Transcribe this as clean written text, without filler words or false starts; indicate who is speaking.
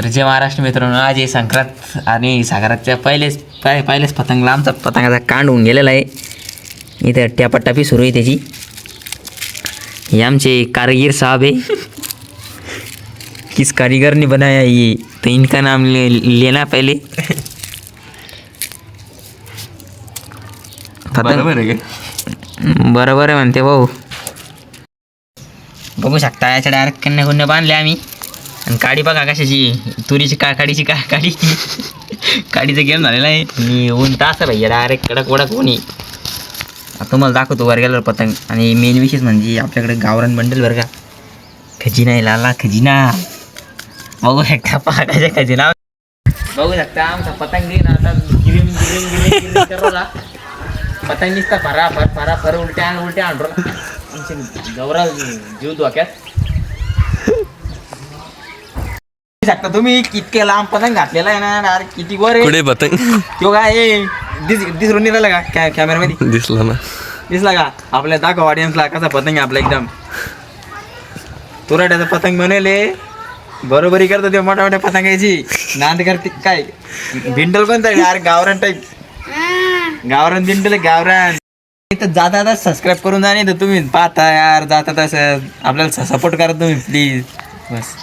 Speaker 1: जय महाराष्ट्र मित्रांनो, आज आहे संक्रांत आणि सागराच्या पहिलेच पतंगला आमचा पतंगाचा कांड होऊन गेलेला आहे. इथे टॅपाटॅपी सुरू आहे त्याची. हे आमचे कारीगर साहब है. किस कारीगर ने बनाया ये, तो इनका नाम लेना पहले.
Speaker 2: बरोबर आहे
Speaker 1: बरोबर आहे म्हणते भाऊ. बघू शकता याच्या डायरेक्ट कन्या बांधले आम्ही. आणि काडी बघा कशाची, तुरीची काडीची काडी काडीचा गेम झालेला आहे. आणि ऊन तास भैया डायरेक्ट कडक वडक ऊन आहे. तुम्हाला दाखवतो वर गेल्यावर पतंग. आणि मेन विशेष म्हणजे आपल्याकडे गावरान बंडल बरं का, खजिना आहे लाला खजिना. बघू शकता पहाटाच्या खजिना. बघू शकता आमचा पतंग देईन आता गिरिम करवला. पतंग निसता फरा उलट्या आणला. आमचे गौरव जीव धोक्यात शकता तुम्ही. इतके लांब पतंग घातलेला आहे ना, अरे किती वर आहे.
Speaker 2: कुठे पतंग
Speaker 1: तो काय दिसरून नाही राहिला का कॅमेरामध्ये? दिसला का? आपल्या दाखव ऑडियन्सला कसा पतंग आहे आपला. एकदम तुराट्याचा पतंग बनवले. बरोबरी करतो ते मोठ्या मोठ्या पतंगाची नांद करते. काय भिंडल पण अरे गावरान टाईप, गावरान भिंडल गावरान. इथं जाता सबस्क्राईब करून जा. नाही तर तुम्ही पाहता यार जाता तसं आपल्याला सपोर्ट करा तुम्ही प्लीज. बस.